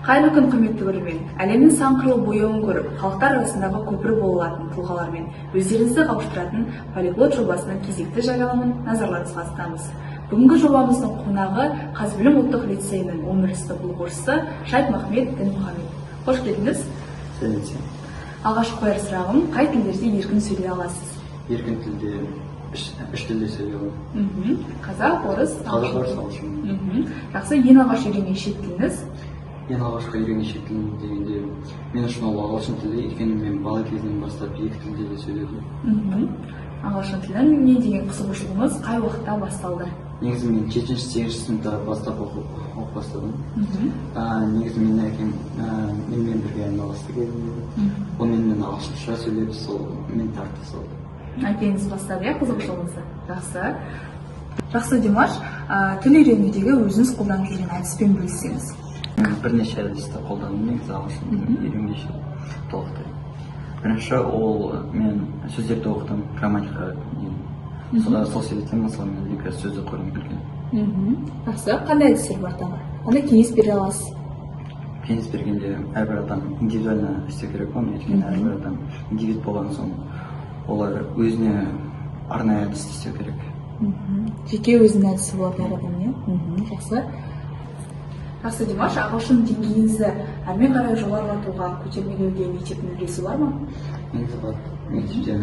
Қайырлы күн, құрметті көрермен. Әлемнің сан қырлы бояуын көріп, халықтар арасындағы көпір бола алатын тұлғалармен өздеріңізді қауыштыратын полиглот жобасының кезекті жарияланымын назарларыңызға ұсынамыз. Бүгінгі жобамыздың қонағы Қазбілім ұлттық лицейінің 10 сынып оқушысы Шайтмахмет Дінмұхамед. Қош келдіңіз. Алғашқы қояр сұрағым, қай тілдерде еркін сөйлей аласыз? Еркін тілде үш тілде сөйлей аламын. Қазақ, орыс, ағылшын. Жақсы, ең алғаш үйренген шет тіліңіз? Ең алғашқы үйренген шет тілім дегенде мен үшін ол ағылшын тілі, өйткені мен бала кезінен бастап екі тілде де сөйледім. Ағылшын тілін не деген қызығушылығыңыз қай уақытта басталды? Негізі мен 7-8 сыныпта бастап оқып бастадым. Негізі менің әкем менімен бірге айналысты кезінде. Ол менімен ағылшынша сөйлеп, сол мен тартты сол. Әкеңіз бастады, қызығушылығыңызды? Жақсы. Жақсы, Димаш, тіл үйренудегі өзіңіз қолданып жүрген әдіспен бөліссеңіз. Бірнеше әдісті қолдандым, негізі ағылшын тілін үйренгенше толықтай. Бірінші ол мен сөздерді оқыдым, грамматика. Сол себептен мысалы мен екі сөзді көргім келген. Жақсы, қандай әдістер бар тағы? Қандай кеңес бере аласыз? Кеңес бергенде әрбір адам индивидуально істеу керек қой, өйткені әрбір адам индивид болған соң олар өзіне арнайы әдісті істеу керек. Жеке өзінің әдісі болады әр адам, жақсы. Жақсы, Димаш, ағылшын деңгейіңізді әрмен қарай жоғарылатуға, көтермелеуге мектептің үлесі бар ма? Негізі бар. Мектепте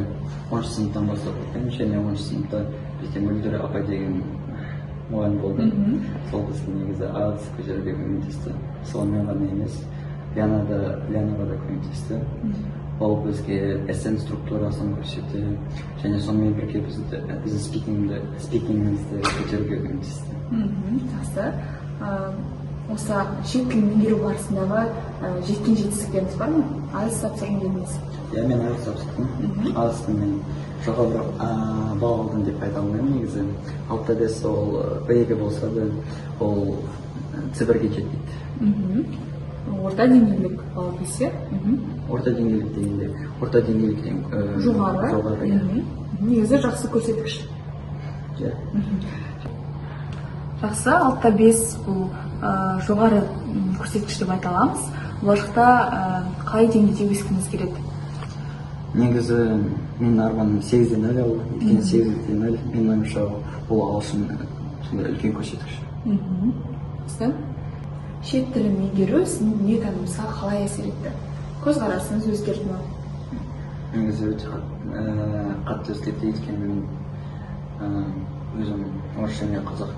10 сыныптан бастап оқимын, және 10 сыныпта бізде Мөлдір апай деген мұғалім болды. Сол бізді негізі аз көтеруге көмектесті. Сонымен ғана емес, Лианаға да көмектесті. Ол бізге эссен структурасын көрсетті, және сонымен бірге біздің спикингімізді көтеруге көмектесті. Жақсы. Осы шет тілін меңгеру барысындағы жеткен жетістіктеріңіз бар ма? Айыз тапсырғым дедіңіз. Мен айыз тапсырдым. Айызды мен жоғарырақ балл алдым деп айта алмаймын негізі. Алты әдіс ол Б2 болса да, ол С1-ге жетпейді. Орта деңгейлік балл десе? Орта деңгейлік дегенде, орта деңгейліктен жоғары. Негізі жақсы көрсеткіш. Жақсы, 6-5 бұл жоғары көрсеткіш деп айта аламыз. Болашақта қай деңгейде өскіңіз келеді? Негізі менің арманым 8-0 алу, өйткені 8-0 менің ойымша бұл ағылшын сондай үлкен көрсеткіш. Шет тілін меңгеру сіздің дүниетанымыңызға қалай әсер етті? Көзқарасыңыз өзгерді ме? Негізі өте қатты өзгерді, өйткені мен өзім орыс және қазақ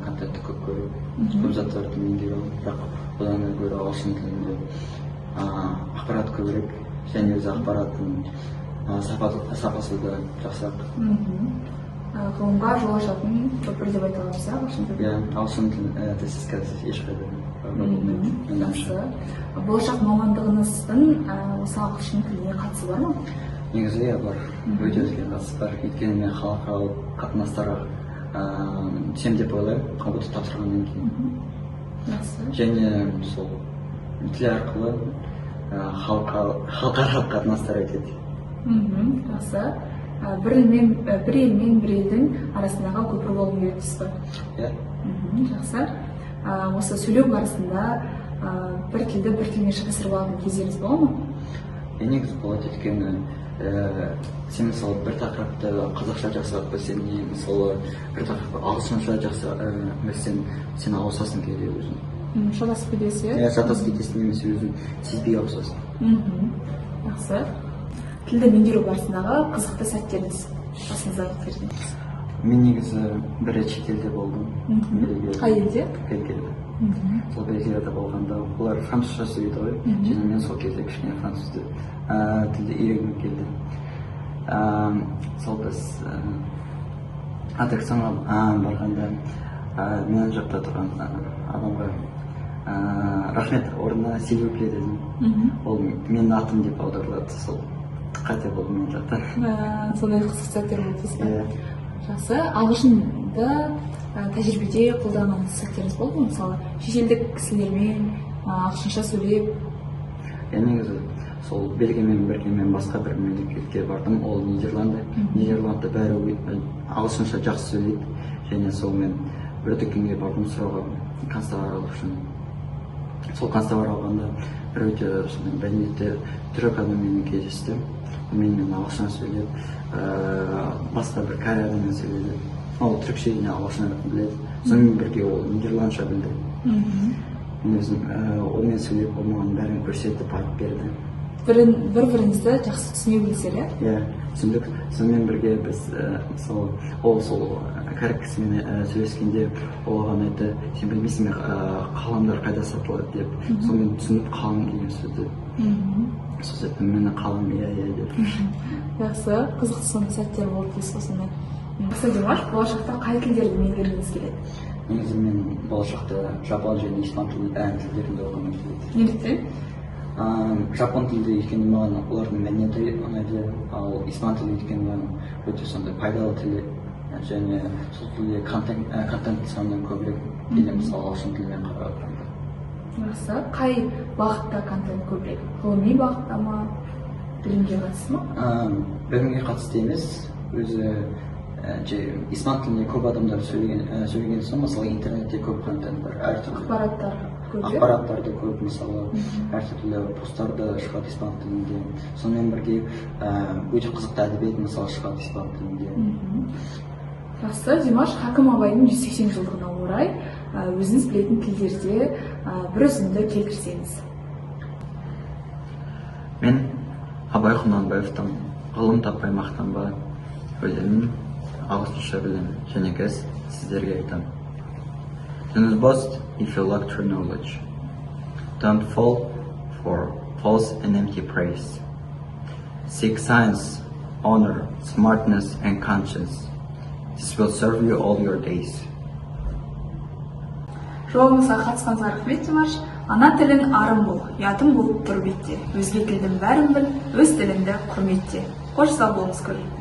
контентті көп көріп, көп заттарды меңгеру, бірақ одан да гөрі ағылшын тілінде ақпарат көбірек, және өз ақпараттың сапасы да жақсырақ. Ғылымға жол ашатын көпір деп айта аламыз, ағылшын тілі? Ағылшын тілі тілсіз кәдісіз ешқайда болмайды. Жақсы. Болашақ мамандығыңыздың осы ағылшын тіліне қатысы бар ма? Негізі бар, өте үлкен қатысы бар. Өйткені мен халықаралық қатынастарға түсем деп ойлаймын, қабыты тапсырғаннан кейін. Және сол тіл арқылы халықаралық қатынастар өтеді. Жақсы. Бір елмен бір елдің арасындағы көпір болу керек дейсіз ба? Жақсы. Осы сөйлеу барысында бір тілді бір тілмен шатастырып алатын кездеріңіз бола ма? Негізі болады, өйткені сен мысалы бір тақырыпты қазақша жақсырақ білсең, мысалы бір тақырыпты ағылшынша жақсырақ білсең, сен ауысасың кейде өзің. Шатасып кетесің? Шатасып кетесің, немесе өзің сезбей ауысасың. Жақсы. Тілді меңгеру барысындағы қызықты сәттеріңіз басыңызға келген? Мен негізі бір шетелде болдым. Қай елде? Бельгияда. Сол Бельгияда болғанда олар французша сөйлейді ғой, және мен сол кезде кішкене француз тілді үйренгім келді. Сол біз аттракционға барғанда мен жақта тұрған адамға рахмет орнына сильвупле дедім. Ол менің атым деп аударылады, сол қате болды мен жақта. Сондай қызықты сәттер болды дейсіз ба? Жақсы. Ағылшынды тәжірибеде қолданған сәттеріңіз болды ма? Мысалы, шетелдік кісілермен ағылшынша сөйлеп? Негізі сол Бельгиямен бірге мен басқа бір мемлекетке бардым, ол Нидерланды. Нидерландта бәрі ағылшынша жақсы сөйлейді, және сол мен бір дүкенге бардым сұрауға константаралық үшін. сол концтабар алғанда бір өте мәдениетті түрік адаммен кездесті. Менімен ағылшын сөйлеп, басқа бір кәрі адаммен сөйледі. Ол түрікше және ағылшын біледі. Сонымен бірге ол нидерландша білді. Мен өзім онымен сөйлеп, ол маған бәрін көрсетіп айтып берді. Бір-біріңізді жақсы түсіне білсер, иә? Иә, түсіндік. Сонымен бірге біз мысалы ол сол кәрі кісімен сөйлескенде оған айтты, сен білмейсің бе қаламдар қайда сатылады деп. Сонымен түсініп қалам деген сөзді. Сөз айттым, мені қалам иә деп. Жақсы, қызықты сондай сәттер болды дейсіз ғой сонымен. Жақсы, Димаш, болашақта қай тілдерді меңгергіңіз келеді? Негізі мен болашақта жапон және испан тілдерінде оқығым келеді. Неліктен? Жапон тілді өйткені маған олардың мәдениеті ұнайды, ал испан тілі өйткені маған өте сондай пайдалы тілі және сол тілде контент саны көбірек кейде мысалы ағылшын тілімен қарағанда. Жақсы, қай бағытта контент көбірек? Ғылыми бағытта ма? Білімге қатысты ма? Білімге қатысты емес, өзі испан тілінде көп адамдар сөйлеген соң, мысалы интернетте көп контент бар, әртүрлі ақпараттарды көп, мысалы әртүрлі посттарды шығады испан тілінде. Сонымен бірге өте қызықты әдебиет мысалы шығады испан тілінде. Жақсы, Димаш, Хакім Абайдың 180 жылдығына орай өзіңіз білетін тілдерде бір үзінді келтірсеңіз. Мен Абай Құнанбаевтың ғылым таппай мақтанба өлеңін ағылшынша білем және кез сіздерге айтам. Do not boast if you lack true knowledge. Don't fall for false and empty praise. Seek science, honor, smartness, and conscience. This will serve you all your days. Жолыңызға қатысқаныңызға рахмет, Димаш. Ана тілің арым бол, ұятым болып тұр бетте. Өзге тілдің бәрін біл, өз тіліңді құрметте. Қош сау болыңыз, көрейік.